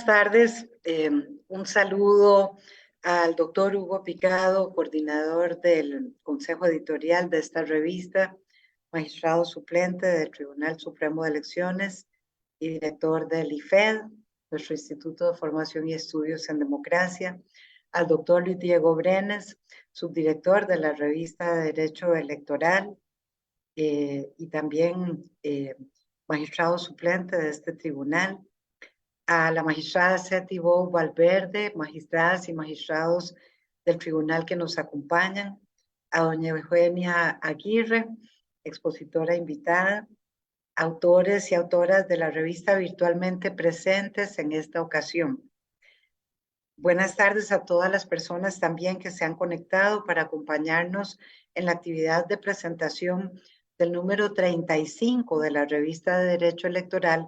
tardes. Un saludo al doctor Hugo Picado, coordinador del Consejo Editorial de esta revista, magistrado suplente del Tribunal Supremo de Elecciones y director del IFED, nuestro Instituto de Formación y Estudios en Democracia, al doctor Luis Diego Brenes, subdirector de la revista de Derecho Electoral y también magistrado suplente de este tribunal, a la magistrada Seti Bo Valverde, magistradas y magistrados del tribunal que nos acompañan, a doña Eugenia Aguirre, expositora invitada, autores y autoras de la revista virtualmente presentes en esta ocasión. Buenas tardes a todas las personas también que se han conectado para acompañarnos en la actividad de presentación del número 35 de la revista de Derecho Electoral,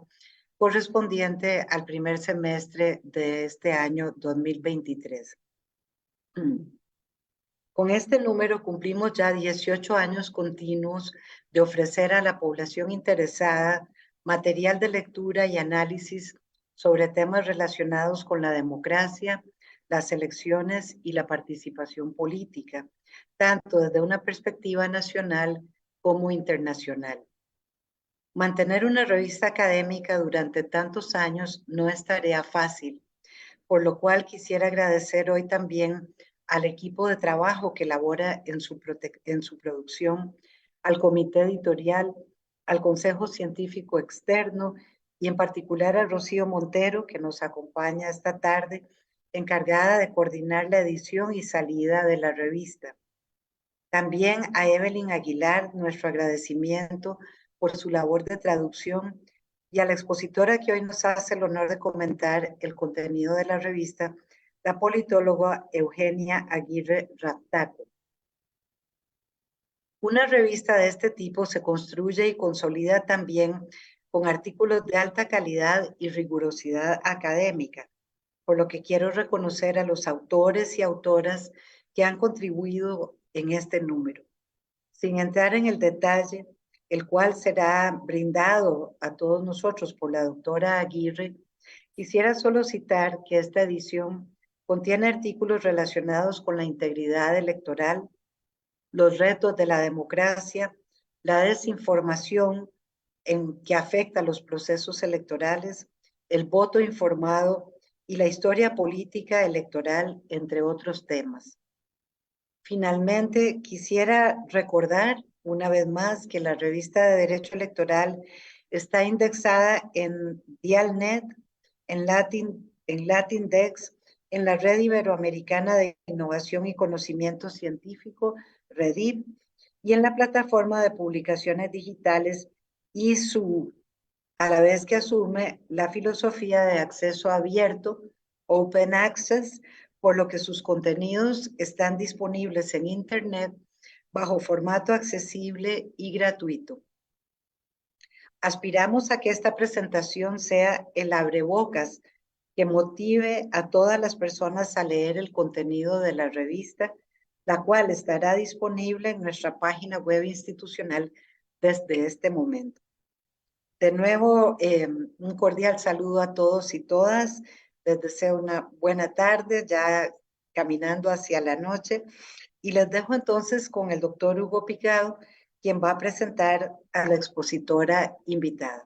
correspondiente al primer semestre de este año 2023. Con este número cumplimos ya 18 años continuos de ofrecer a la población interesada material de lectura y análisis sobre temas relacionados con la democracia, las elecciones y la participación política, tanto desde una perspectiva nacional como internacional. Mantener una revista académica durante tantos años no es tarea fácil, por lo cual quisiera agradecer hoy también al equipo de trabajo que labora en su producción, al comité editorial, al Consejo Científico Externo y en particular a Rocío Montero, que nos acompaña esta tarde, encargada de coordinar la edición y salida de la revista. También a Evelyn Aguilar, nuestro agradecimiento por su labor de traducción, y a la expositora que hoy nos hace el honor de comentar el contenido de la revista, la politóloga Eugenia Aguirre Raftaco. Una revista de este tipo se construye y consolida también con artículos de alta calidad y rigurosidad académica, por lo que quiero reconocer a los autores y autoras que han contribuido en este número. Sin entrar en el detalle, el cual será brindado a todos nosotros por la doctora Aguirre, quisiera solo citar que esta edición contiene artículos relacionados con la integridad electoral, los retos de la democracia, la desinformación que afecta a los procesos electorales, el voto informado y la historia política electoral, entre otros temas. Finalmente, quisiera recordar una vez más que la revista de Derecho Electoral está indexada en Dialnet, en Latindex, en la Red Iberoamericana de Innovación y Conocimiento Científico, REDIP, y en la plataforma de publicaciones digitales ISU, a la vez que asume la filosofía de acceso abierto, Open Access, por lo que sus contenidos están disponibles en Internet bajo formato accesible y gratuito. Aspiramos a que esta presentación sea el abrebocas que motive a todas las personas a leer el contenido de la revista, la cual estará disponible en nuestra página web institucional desde este momento. De nuevo, un cordial saludo a todos y todas. Les deseo una buena tarde, ya caminando hacia la noche. Y les dejo entonces con el doctor Hugo Picado, quien va a presentar a la expositora invitada.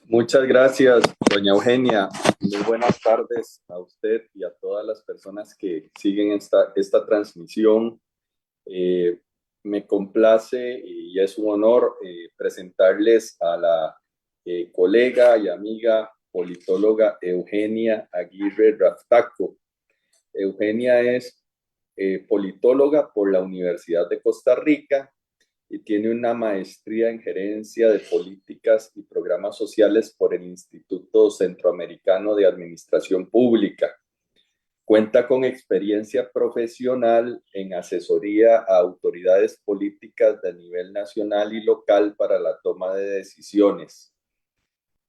Muchas gracias, doña Eugenia. Muy buenas tardes a usted y a todas las personas que siguen esta transmisión. Me complace y es un honor presentarles a la colega y amiga politóloga Eugenia Aguirre Raftaco. Eugenia es politóloga por la Universidad de Costa Rica y tiene una maestría en gerencia de políticas y programas sociales por el Instituto Centroamericano de Administración Pública. Cuenta con experiencia profesional en asesoría a autoridades políticas de nivel nacional y local para la toma de decisiones.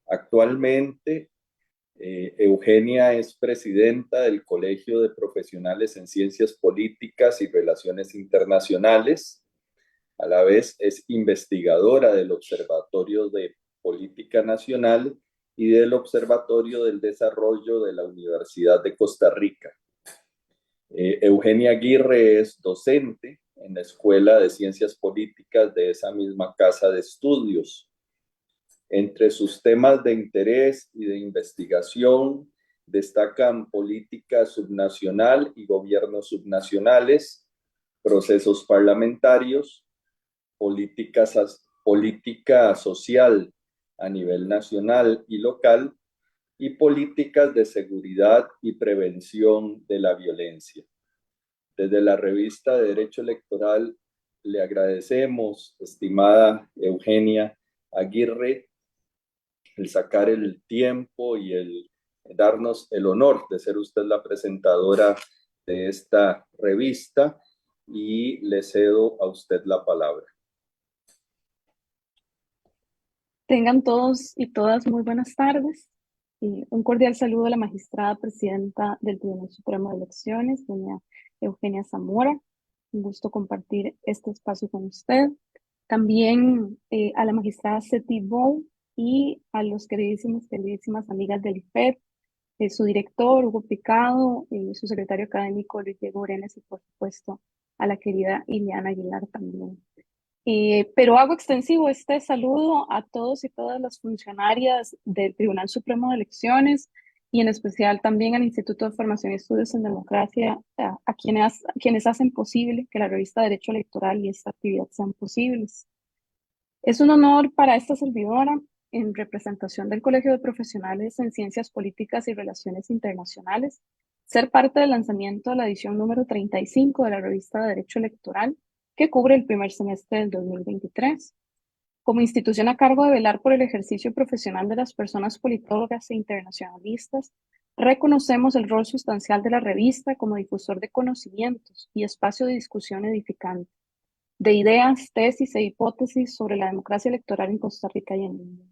Actualmente, Eugenia es presidenta del Colegio de Profesionales en Ciencias Políticas y Relaciones Internacionales. A la vez es investigadora del Observatorio de Política Nacional y del Observatorio del Desarrollo de la Universidad de Costa Rica. Eugenia Aguirre es docente en la Escuela de Ciencias Políticas de esa misma casa de estudios. Entre sus temas de interés y de investigación destacan política subnacional y gobiernos subnacionales, procesos parlamentarios, política social a nivel nacional y local, y políticas de seguridad y prevención de la violencia. Desde la revista de Derecho Electoral le agradecemos, estimada Eugenia Aguirre, el sacar el tiempo y el darnos el honor de ser usted la presentadora de esta revista, y le cedo a usted la palabra. Tengan todos y todas muy buenas tardes. Y un cordial saludo a la magistrada presidenta del Tribunal Supremo de Elecciones, doña Eugenia Zamora. Un gusto compartir este espacio con usted. También a la magistrada Seti Bou y a los queridísimas amigas del IFET, su director Hugo Picado, su secretario académico Luis Diego Brenes y por supuesto a la querida Ileana Aguilar también. Pero hago extensivo este saludo a todos y todas las funcionarias del Tribunal Supremo de Elecciones y en especial también al Instituto de Formación y Estudios en Democracia, a quienes hacen posible que la revista Derecho Electoral y esta actividad sean posibles. Es un honor para esta servidora, en representación del Colegio de Profesionales en Ciencias Políticas y Relaciones Internacionales, ser parte del lanzamiento de la edición número 35 de la revista de Derecho Electoral, que cubre el primer semestre del 2023. Como institución a cargo de velar por el ejercicio profesional de las personas politólogas e internacionalistas, reconocemos el rol sustancial de la revista como difusor de conocimientos y espacio de discusión edificante, de ideas, tesis e hipótesis sobre la democracia electoral en Costa Rica y en el mundo.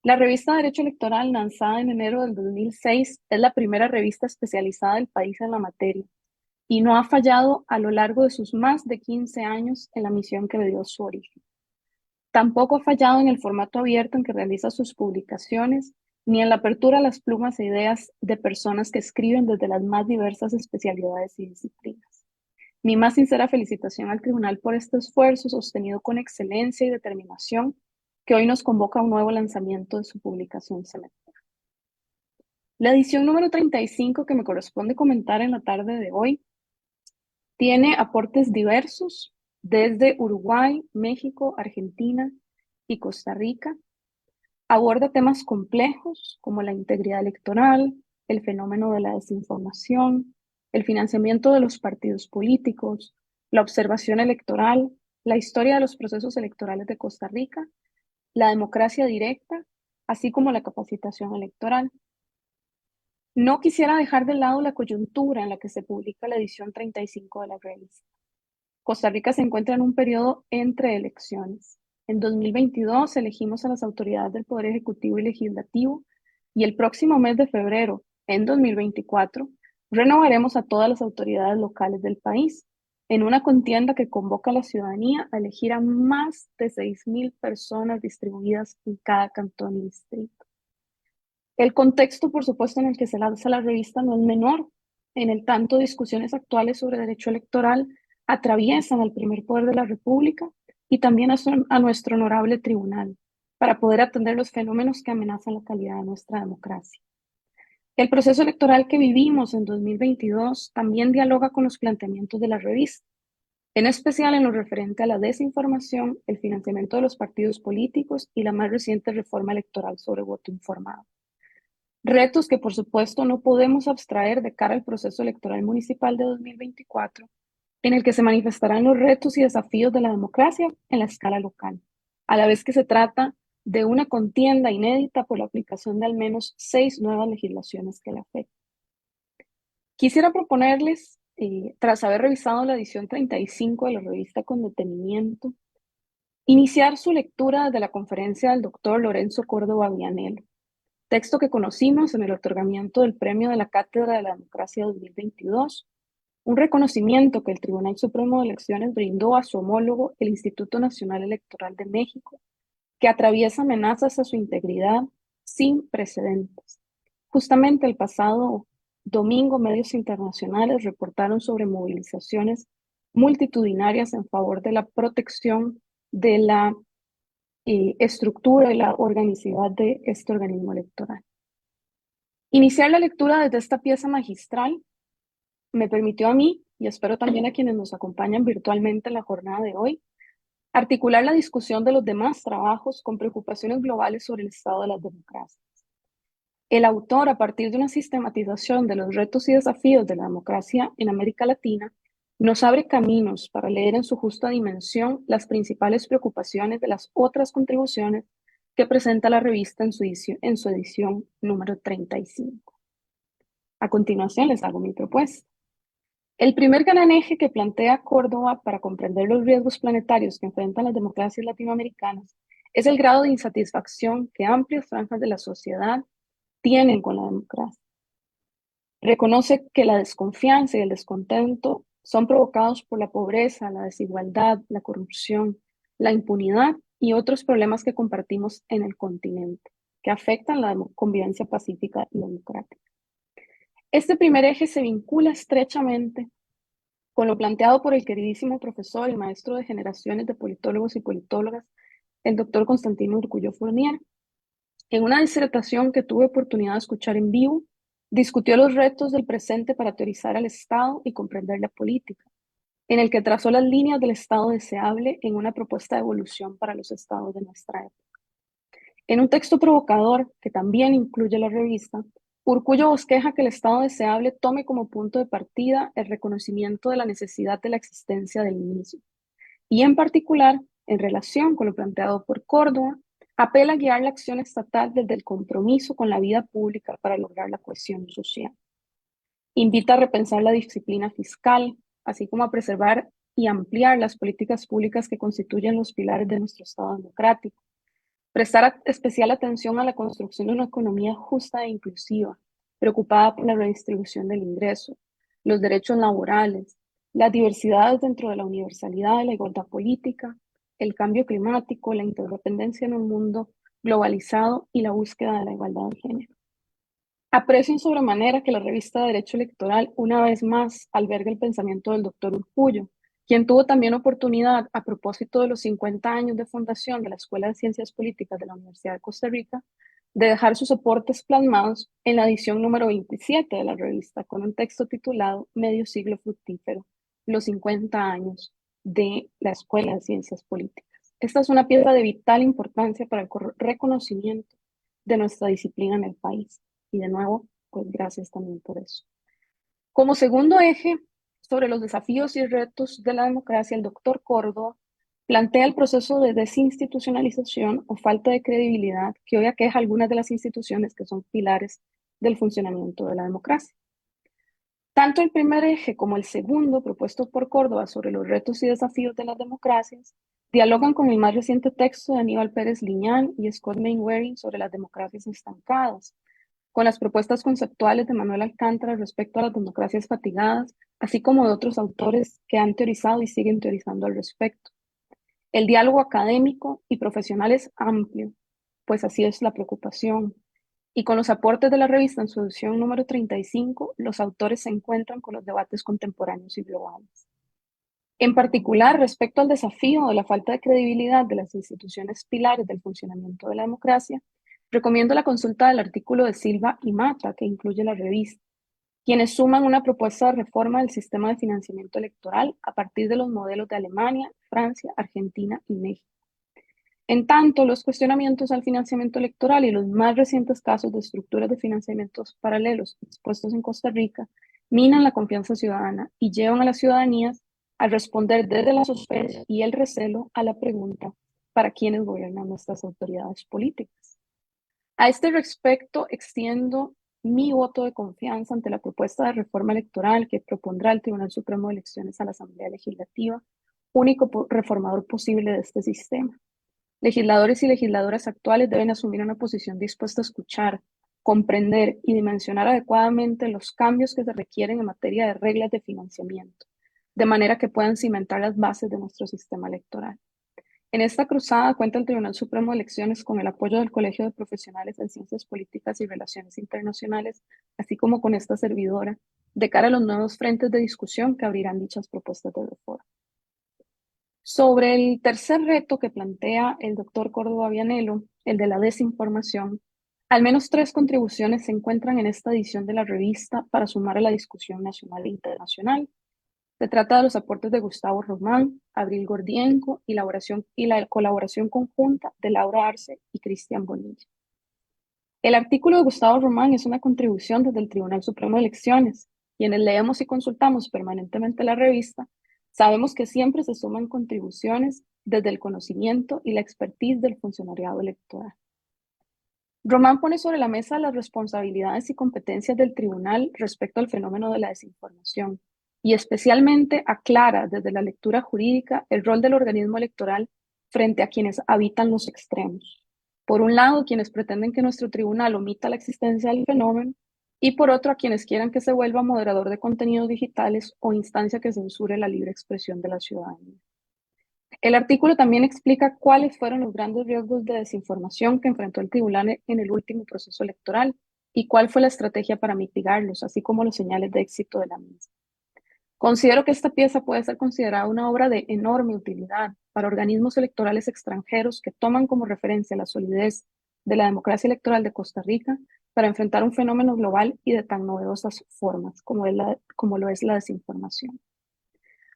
La revista Derecho Electoral, lanzada en enero del 2006, es la primera revista especializada del país en la materia y no ha fallado a lo largo de sus más de 15 años en la misión que le dio su origen. Tampoco ha fallado en el formato abierto en que realiza sus publicaciones, ni en la apertura a las plumas e ideas de personas que escriben desde las más diversas especialidades y disciplinas. Mi más sincera felicitación al Tribunal por este esfuerzo sostenido con excelencia y determinación que hoy nos convoca a un nuevo lanzamiento de su publicación semestral. La edición número 35 que me corresponde comentar en la tarde de hoy tiene aportes diversos desde Uruguay, México, Argentina y Costa Rica. Aborda temas complejos como la integridad electoral, el fenómeno de la desinformación, el financiamiento de los partidos políticos, la observación electoral, la historia de los procesos electorales de Costa Rica, la democracia directa, así como la capacitación electoral. No quisiera dejar de lado la coyuntura en la que se publica la edición 35 de la revista. Costa Rica se encuentra en un periodo entre elecciones. En 2022 elegimos a las autoridades del Poder Ejecutivo y Legislativo y el próximo mes de febrero, en 2024, renovaremos a todas las autoridades locales del país en una contienda que convoca a la ciudadanía a elegir a más de 6,000 personas distribuidas en cada cantón y distrito. El contexto, por supuesto, en el que se lanza la revista no es menor, en el tanto discusiones actuales sobre derecho electoral atraviesan al primer poder de la República y también a nuestro honorable tribunal, para poder atender los fenómenos que amenazan la calidad de nuestra democracia. El proceso electoral que vivimos en 2022 también dialoga con los planteamientos de la revista, en especial en lo referente a la desinformación, el financiamiento de los partidos políticos y la más reciente reforma electoral sobre voto informado. Retos que, por supuesto, no podemos abstraer de cara al proceso electoral municipal de 2024, en el que se manifestarán los retos y desafíos de la democracia en la escala local, a la vez que se trata de una contienda inédita por la aplicación de al menos 6 nuevas legislaciones que la afectan. Quisiera proponerles, tras haber revisado la edición 35 de la revista con detenimiento, iniciar su lectura desde la conferencia del doctor Lorenzo Córdoba Vianello, texto que conocimos en el otorgamiento del Premio de la Cátedra de la Democracia 2022, un reconocimiento que el Tribunal Supremo de Elecciones brindó a su homólogo, el Instituto Nacional Electoral de México, que atraviesa amenazas a su integridad sin precedentes. Justamente el pasado domingo, medios internacionales reportaron sobre movilizaciones multitudinarias en favor de la protección de la estructura y la organicidad de este organismo electoral. Iniciar la lectura desde esta pieza magistral me permitió a mí, y espero también a quienes nos acompañan virtualmente en la jornada de hoy, articular la discusión de los demás trabajos con preocupaciones globales sobre el estado de las democracias. El autor, a partir de una sistematización de los retos y desafíos de la democracia en América Latina, nos abre caminos para leer en su justa dimensión las principales preocupaciones de las otras contribuciones que presenta la revista en su edición número 35. A continuación les hago mi propuesta. El primer gran eje que plantea Córdoba para comprender los riesgos planetarios que enfrentan las democracias latinoamericanas es el grado de insatisfacción que amplias franjas de la sociedad tienen con la democracia. Reconoce que la desconfianza y el descontento son provocados por la pobreza, la desigualdad, la corrupción, la impunidad y otros problemas que compartimos en el continente, que afectan la convivencia pacífica y democrática. Este primer eje se vincula estrechamente con lo planteado por el queridísimo profesor y maestro de generaciones de politólogos y politólogas, el doctor Constantino Urkullu Fournier. En una disertación que tuve oportunidad de escuchar en vivo, discutió los retos del presente para teorizar al Estado y comprender la política, en el que trazó las líneas del Estado deseable en una propuesta de evolución para los estados de nuestra época. En un texto provocador, que también incluye la revista, Urkullu bosqueja que el Estado deseable tome como punto de partida el reconocimiento de la necesidad de la existencia del mismo, y en particular, en relación con lo planteado por Córdoba, apela a guiar la acción estatal desde el compromiso con la vida pública para lograr la cohesión social. Invita a repensar la disciplina fiscal, así como a preservar y ampliar las políticas públicas que constituyen los pilares de nuestro Estado democrático. Prestar especial atención a la construcción de una economía justa e inclusiva, preocupada por la redistribución del ingreso, los derechos laborales, las diversidades dentro de la universalidad de la igualdad política, el cambio climático, la interdependencia en un mundo globalizado y la búsqueda de la igualdad de género. Aprecio en sobremanera que la revista de Derecho Electoral una vez más alberga el pensamiento del doctor Urkullu, quien tuvo también oportunidad, a propósito de los 50 años de fundación de la Escuela de Ciencias Políticas de la Universidad de Costa Rica, de dejar sus aportes plasmados en la edición número 27 de la revista, con un texto titulado Medio siglo fructífero, los 50 años de la Escuela de Ciencias Políticas. Esta es una pieza de vital importancia para el reconocimiento de nuestra disciplina en el país. Y de nuevo, pues gracias también por eso. Como segundo eje sobre los desafíos y retos de la democracia, el doctor Córdoba plantea el proceso de desinstitucionalización o falta de credibilidad que hoy aqueja algunas de las instituciones que son pilares del funcionamiento de la democracia. Tanto el primer eje como el segundo, propuesto por Córdoba sobre los retos y desafíos de las democracias, dialogan con el más reciente texto de Aníbal Pérez Liñán y Scott Mainwaring sobre las democracias estancadas, con las propuestas conceptuales de Manuel Alcántara respecto a las democracias fatigadas, así como de otros autores que han teorizado y siguen teorizando al respecto. El diálogo académico y profesional es amplio, pues así es la preocupación. Y con los aportes de la revista en su edición número 35, los autores se encuentran con los debates contemporáneos y globales. En particular, respecto al desafío de la falta de credibilidad de las instituciones pilares del funcionamiento de la democracia, recomiendo la consulta del artículo de Silva y Mata, que incluye la revista, quienes suman una propuesta de reforma del sistema de financiamiento electoral a partir de los modelos de Alemania, Francia, Argentina y México. En tanto, los cuestionamientos al financiamiento electoral y los más recientes casos de estructuras de financiamientos paralelos expuestos en Costa Rica minan la confianza ciudadana y llevan a las ciudadanías a responder desde la sospecha y el recelo a la pregunta ¿para quiénes gobiernan nuestras autoridades políticas? A este respecto, extiendo mi voto de confianza ante la propuesta de reforma electoral que propondrá el Tribunal Supremo de Elecciones a la Asamblea Legislativa, único reformador posible de este sistema. Legisladores y legisladoras actuales deben asumir una posición dispuesta a escuchar, comprender y dimensionar adecuadamente los cambios que se requieren en materia de reglas de financiamiento, de manera que puedan cimentar las bases de nuestro sistema electoral. En esta cruzada cuenta el Tribunal Supremo de Elecciones con el apoyo del Colegio de Profesionales en Ciencias Políticas y Relaciones Internacionales, así como con esta servidora, de cara a los nuevos frentes de discusión que abrirán dichas propuestas de reforma. Sobre el tercer reto que plantea el doctor Córdoba Vianello, el de la desinformación, al menos 3 contribuciones se encuentran en esta edición de la revista para sumar a la discusión nacional e internacional. Se trata de los aportes de Gustavo Román, Abril Gordienco y la colaboración conjunta de Laura Arce y Cristian Bonilla. El artículo de Gustavo Román es una contribución desde el Tribunal Supremo de Elecciones. Quienes leemos y consultamos permanentemente la revista, sabemos que siempre se suman contribuciones desde el conocimiento y la expertise del funcionariado electoral. Román pone sobre la mesa las responsabilidades y competencias del tribunal respecto al fenómeno de la desinformación y especialmente aclara desde la lectura jurídica el rol del organismo electoral frente a quienes habitan los extremos. Por un lado, quienes pretenden que nuestro tribunal omita la existencia del fenómeno y por otro, a quienes quieran que se vuelva moderador de contenidos digitales o instancia que censure la libre expresión de la ciudadanía. El artículo también explica cuáles fueron los grandes riesgos de desinformación que enfrentó el tribunal en el último proceso electoral y cuál fue la estrategia para mitigarlos, así como los señales de éxito de la misma. Considero que esta pieza puede ser considerada una obra de enorme utilidad para organismos electorales extranjeros que toman como referencia la solidez de la democracia electoral de Costa Rica para enfrentar un fenómeno global y de tan novedosas formas como lo es la desinformación.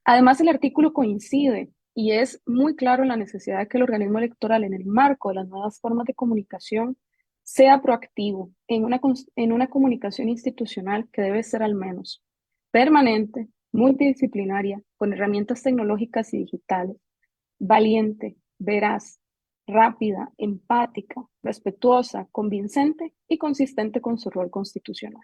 Además, el artículo coincide y es muy claro en la necesidad de que el organismo electoral, en el marco de las nuevas formas de comunicación, sea proactivo en una comunicación institucional que debe ser al menos permanente, multidisciplinaria, con herramientas tecnológicas y digitales, valiente, veraz, rápida, empática, respetuosa, convincente y consistente con su rol constitucional.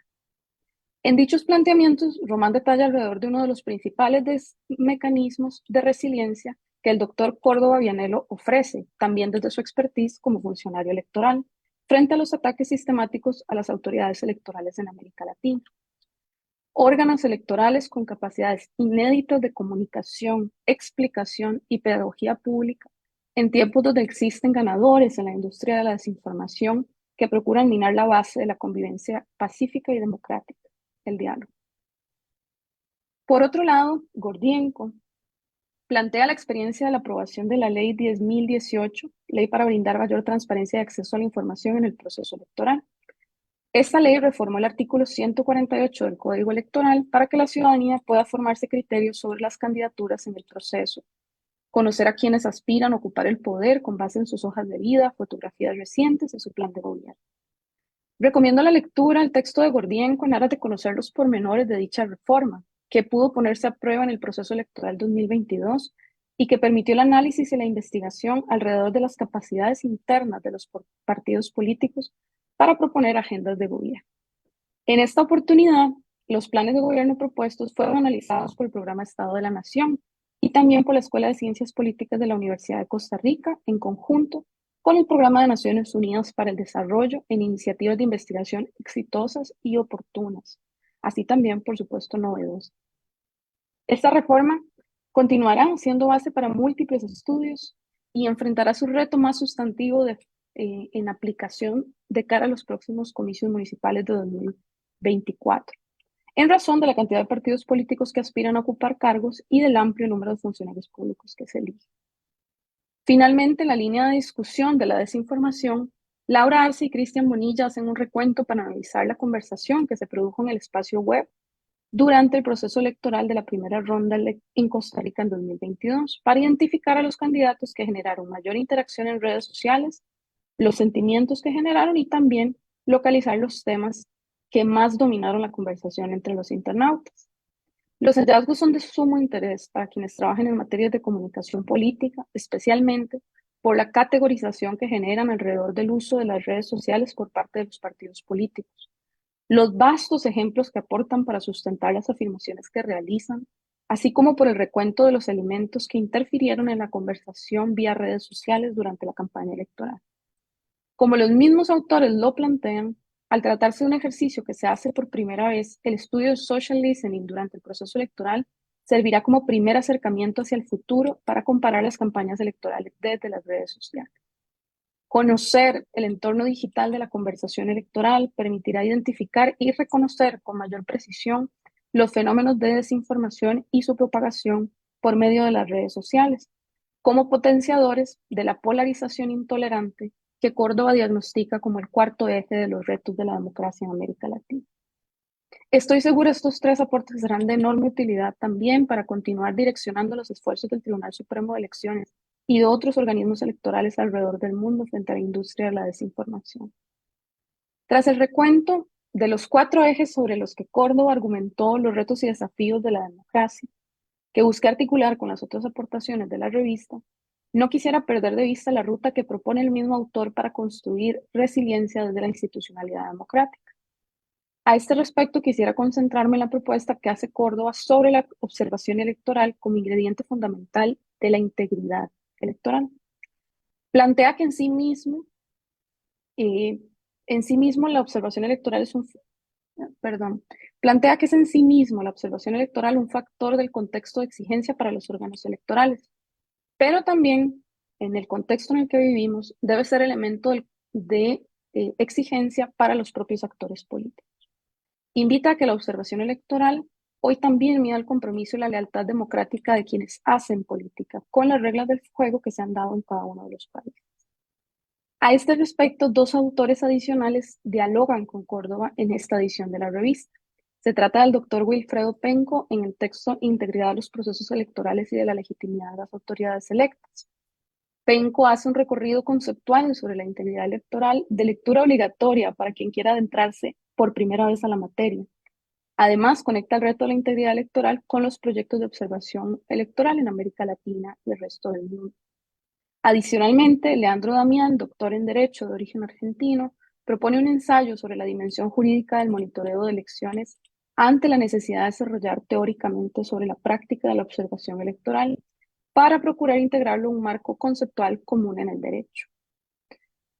En dichos planteamientos, Román detalla alrededor de uno de los principales mecanismos de resiliencia que el doctor Córdoba Vianello ofrece, también desde su expertise como funcionario electoral, frente a los ataques sistemáticos a las autoridades electorales en América Latina. Órganos electorales con capacidades inéditas de comunicación, explicación y pedagogía pública en tiempos donde existen ganadores en la industria de la desinformación que procuran minar la base de la convivencia pacífica y democrática, el diálogo. Por otro lado, Gordienko plantea la experiencia de la aprobación de la Ley 10.018, Ley para brindar mayor transparencia y acceso a la información en el proceso electoral. Esta ley reformó el artículo 148 del Código Electoral para que la ciudadanía pueda formarse criterios sobre las candidaturas en el proceso, conocer a quienes aspiran a ocupar el poder con base en sus hojas de vida, fotografías recientes y su plan de gobierno. Recomiendo la lectura del texto de Gordienko en aras de conocer los pormenores de dicha reforma, que pudo ponerse a prueba en el proceso electoral 2022 y que permitió el análisis y la investigación alrededor de las capacidades internas de los partidos políticos para proponer agendas de gobierno. En esta oportunidad, los planes de gobierno propuestos fueron analizados por el Programa Estado de la Nación y también por la Escuela de Ciencias Políticas de la Universidad de Costa Rica en conjunto con el Programa de Naciones Unidas para el Desarrollo en iniciativas de investigación exitosas y oportunas, así también, por supuesto, novedosas. Esta reforma continuará siendo base para múltiples estudios y enfrentará su reto más sustantivo en aplicación de cara a los próximos comicios municipales de 2024, en razón de la cantidad de partidos políticos que aspiran a ocupar cargos y del amplio número de funcionarios públicos que se eligen. Finalmente, en la línea de discusión de la desinformación, Laura Arce y Cristian Bonilla hacen un recuento para analizar la conversación que se produjo en el espacio web durante el proceso electoral de la primera ronda en Costa Rica en 2022 para identificar a los candidatos que generaron mayor interacción en redes sociales, los sentimientos que generaron y también localizar los temas que más dominaron la conversación entre los internautas. Los hallazgos son de sumo interés para quienes trabajan en materias de comunicación política, especialmente por la categorización que generan alrededor del uso de las redes sociales por parte de los partidos políticos, los vastos ejemplos que aportan para sustentar las afirmaciones que realizan, así como por el recuento de los elementos que interfirieron en la conversación vía redes sociales durante la campaña electoral. Como los mismos autores lo plantean, Al tratarse de un ejercicio que se hace por primera vez, el estudio de social listening durante el proceso electoral servirá como primer acercamiento hacia el futuro para comparar las campañas electorales desde las redes sociales. Conocer el entorno digital de la conversación electoral permitirá identificar y reconocer con mayor precisión los fenómenos de desinformación y su propagación por medio de las redes sociales, como potenciadores de la polarización intolerante que Córdoba diagnostica como el cuarto eje de los retos de la democracia en América Latina. Estoy segura estos tres aportes serán de enorme utilidad también para continuar direccionando los esfuerzos del Tribunal Supremo de Elecciones y de otros organismos electorales alrededor del mundo frente a la industria de la desinformación. Tras el recuento de los 4 ejes sobre los que Córdoba argumentó los retos y desafíos de la democracia, que busqué articular con las otras aportaciones de la revista, no quisiera perder de vista la ruta que propone el mismo autor para construir resiliencia desde la institucionalidad democrática. A este respecto, quisiera concentrarme en la propuesta que hace Córdoba sobre la observación electoral como ingrediente fundamental de la integridad electoral. Plantea que en sí mismo la observación electoral es plantea que es en sí mismo la observación electoral un factor del contexto de exigencia para los órganos electorales, pero también en el contexto en el que vivimos debe ser elemento de exigencia para los propios actores políticos. Invita a que la observación electoral hoy también mida el compromiso y la lealtad democrática de quienes hacen política con las reglas del juego que se han dado en cada uno de los países. A este respecto, 2 autores adicionales dialogan con Córdoba en esta edición de la revista. Se trata del doctor Wilfredo Penco en el texto Integridad de los procesos electorales y de la legitimidad de las autoridades electas. Penco hace un recorrido conceptual sobre la integridad electoral de lectura obligatoria para quien quiera adentrarse por primera vez a la materia. Además, conecta el reto de la integridad electoral con los proyectos de observación electoral en América Latina y el resto del mundo. Adicionalmente, Leandro Damián, doctor en Derecho de origen argentino, propone un ensayo sobre la dimensión jurídica del monitoreo de elecciones ante la necesidad de desarrollar teóricamente sobre la práctica de la observación electoral para procurar integrarlo en un marco conceptual común en el derecho.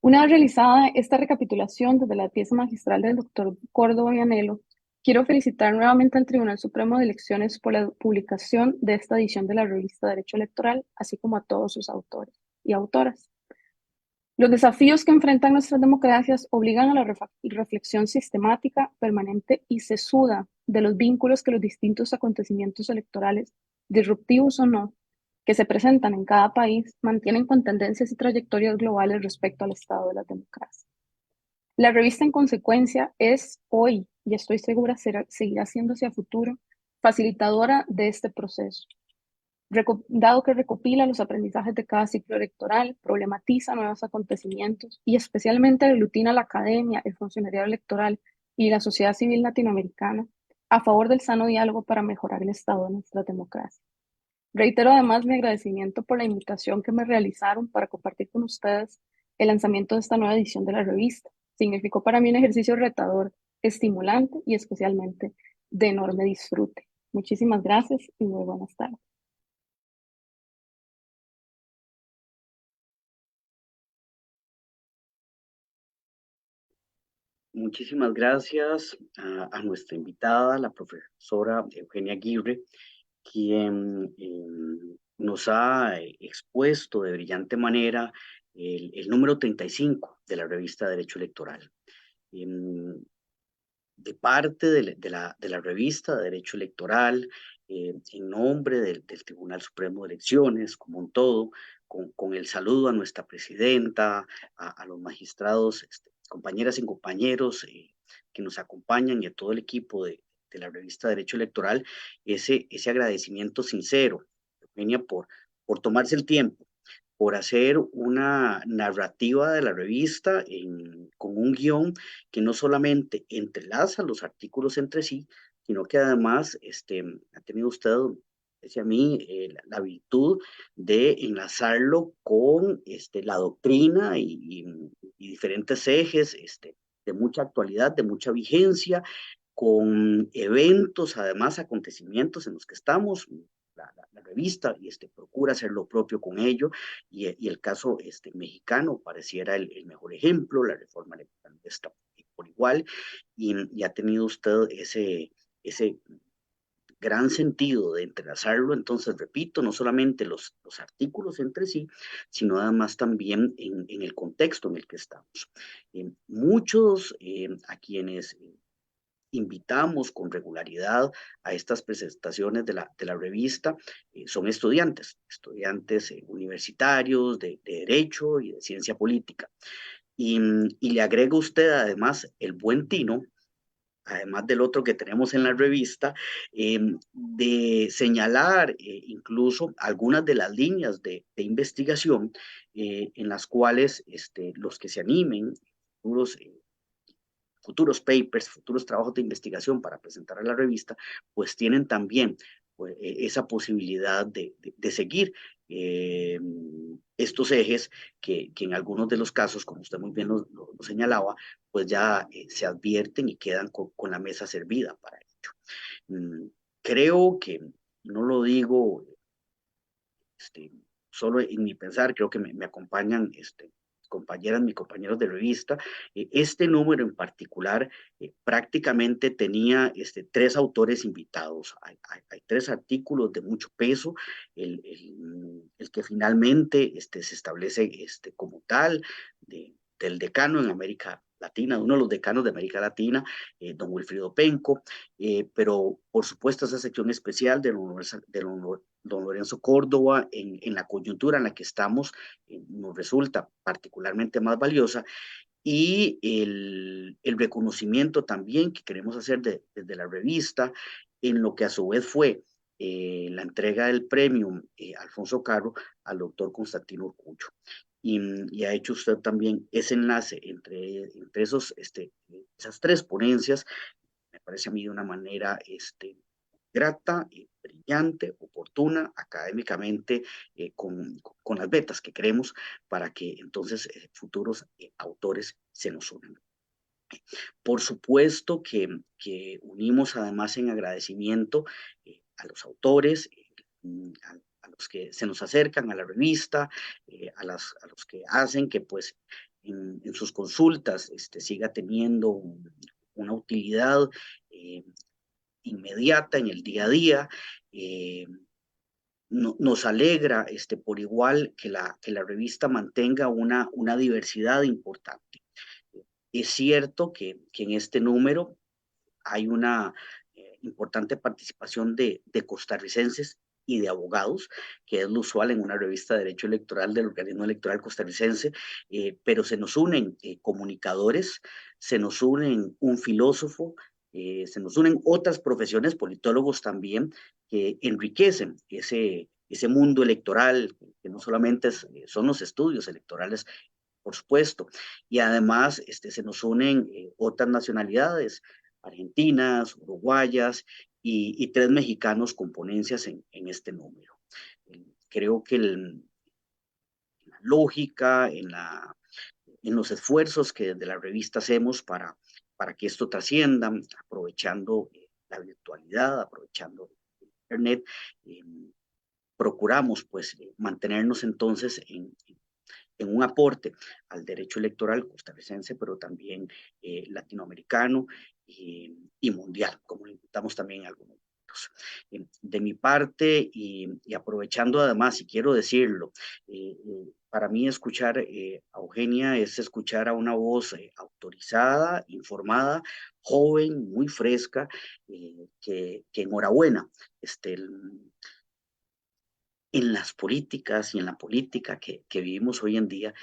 Una vez realizada esta recapitulación desde la pieza magistral del doctor Córdoba Vianello, quiero felicitar nuevamente al Tribunal Supremo de Elecciones por la publicación de esta edición de la revista Derecho Electoral, así como a todos sus autores y autoras. Los desafíos que enfrentan nuestras democracias obligan a la reflexión sistemática, permanente y sesuda de los vínculos que los distintos acontecimientos electorales, disruptivos o no, que se presentan en cada país, mantienen con tendencias y trayectorias globales respecto al estado de las democracias. La revista, en consecuencia, es hoy, y estoy segura seguirá siendo hacia futuro, facilitadora de este proceso, dado que recopila los aprendizajes de cada ciclo electoral, problematiza nuevos acontecimientos y especialmente aglutina la academia, el funcionariado electoral y la sociedad civil latinoamericana a favor del sano diálogo para mejorar el estado de nuestra democracia. Reitero además mi agradecimiento por la invitación que me realizaron para compartir con ustedes el lanzamiento de esta nueva edición de la revista. Significó para mí un ejercicio retador, estimulante y especialmente de enorme disfrute. Muchísimas gracias y muy buenas tardes. Muchísimas gracias a nuestra invitada, la profesora Eugenia Aguirre, quien nos ha expuesto de brillante manera el número 35 de la revista Derecho Electoral. De parte de la revista Derecho Electoral, en nombre del Tribunal Supremo de Elecciones, como un todo, con el saludo a nuestra presidenta, a los magistrados, compañeras y compañeros que nos acompañan y a todo el equipo de la revista Derecho Electoral, ese agradecimiento sincero, Eugenia, por tomarse el tiempo, por hacer una narrativa de la revista con un guión que no solamente entrelaza los artículos entre sí, sino que además ha tenido usted, decía a mí, la virtud de enlazarlo con la doctrina y diferentes ejes de mucha actualidad, de mucha vigencia, con eventos, además acontecimientos en los que estamos. La revista procura hacer lo propio con ello y el caso mexicano pareciera el mejor ejemplo, la reforma electoral de esta por igual, y ha tenido usted ese gran sentido de entrelazarlo. Entonces, repito, no solamente los artículos entre sí, sino además también en el contexto en el que estamos. Muchos a quienes invitamos con regularidad a estas presentaciones de la revista son estudiantes universitarios de Derecho y de Ciencia Política. Y le agrego a usted además el buen tino, además del otro que tenemos en la revista, de señalar incluso algunas de las líneas de investigación en las cuales los que se animen, futuros papers, futuros trabajos de investigación para presentar a la revista, pues tienen también pues, esa posibilidad de seguir estos ejes que en algunos de los casos, como usted muy bien lo señalaba, pues ya se advierten y quedan con la mesa servida para ello. Creo que, no lo digo solo en mi pensar, creo que me acompañan compañeras, mis compañeros de revista. Este número en particular prácticamente tenía 3 autores invitados. Hay 3 artículos de mucho peso, el que finalmente se establece como tal, del decano en América Latina, uno de los decanos de América Latina, don Wilfrido Penco, pero por supuesto esa sección especial de don Lorenzo Córdoba, en la coyuntura en la que estamos, nos resulta particularmente más valiosa, y el reconocimiento también que queremos hacer desde la revista, en lo que a su vez fue la entrega del premio Alfonso Carro al doctor Constantino Urcullo. Y ha hecho usted también ese enlace entre esas 3 ponencias, me parece a mí de una manera grata, brillante, oportuna, académicamente, con las vetas que queremos para que entonces futuros autores se nos unan. Por supuesto que unimos además en agradecimiento a los autores, a los que se nos acercan a la revista, a los que hacen que pues en sus consultas siga teniendo una utilidad inmediata en el día a día. Nos alegra por igual que la revista mantenga una diversidad importante. Es cierto que en este número hay una importante participación de costarricenses y de abogados, que es lo usual en una revista de derecho electoral del organismo electoral costarricense, pero se nos unen comunicadores, se nos unen un filósofo, se nos unen otras profesiones, politólogos también, que enriquecen ese mundo electoral, que no solamente son los estudios electorales, por supuesto, y además se nos unen otras nacionalidades, argentinas, uruguayas y 3 mexicanos con ponencias en este número. Creo que la lógica, en los esfuerzos que desde la revista hacemos para que esto trascienda, aprovechando la virtualidad, aprovechando Internet, procuramos pues mantenernos entonces en un aporte al derecho electoral costarricense, pero también latinoamericano y mundial, como lo invitamos también en algunos momentos. De mi parte, y aprovechando además, y quiero decirlo, para mí escuchar a Eugenia es escuchar a una voz autorizada, informada, joven, muy fresca, que enhorabuena, en las políticas y en la política que vivimos hoy en día,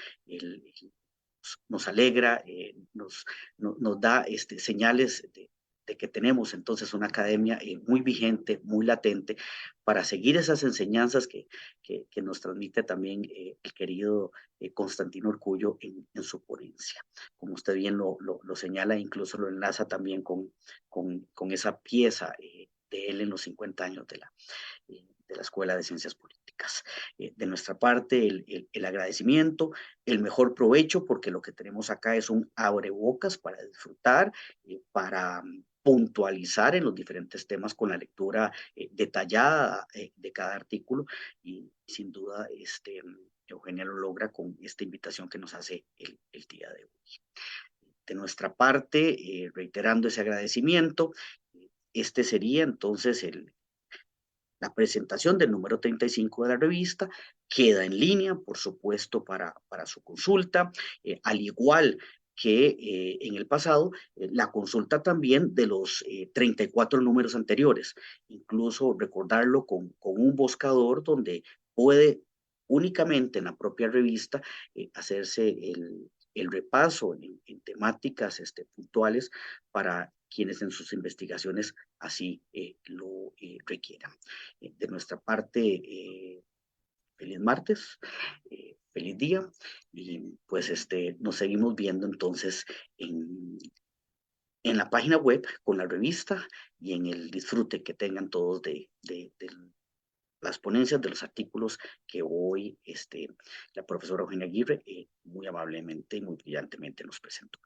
nos alegra, nos da señales de que tenemos entonces una academia muy vigente, muy latente, para seguir esas enseñanzas que nos transmite también el querido Constantino Urcullo en su ponencia. Como usted bien lo señala, incluso lo enlaza también con esa pieza de él en los 50 años de la Escuela de Ciencias Políticas. De nuestra parte, el agradecimiento, el mejor provecho, porque lo que tenemos acá es un abrebocas para disfrutar, para puntualizar en los diferentes temas con la lectura detallada de cada artículo, y sin duda Eugenia lo logra con esta invitación que nos hace el día de hoy. De nuestra parte, reiterando ese agradecimiento, este sería entonces la presentación del número 35 de la revista. Queda en línea, por supuesto, para su consulta, al igual que en el pasado, la consulta también de los 34 números anteriores, incluso recordarlo con un buscador donde puede únicamente en la propia revista hacerse el repaso en temáticas puntuales para quienes en sus investigaciones así lo requieran. De nuestra parte, feliz martes, feliz día, y pues nos seguimos viendo entonces en la página web con la revista y en el disfrute que tengan todos de las ponencias, de los artículos que hoy la profesora Eugenia Aguirre muy amablemente y muy brillantemente nos presentó.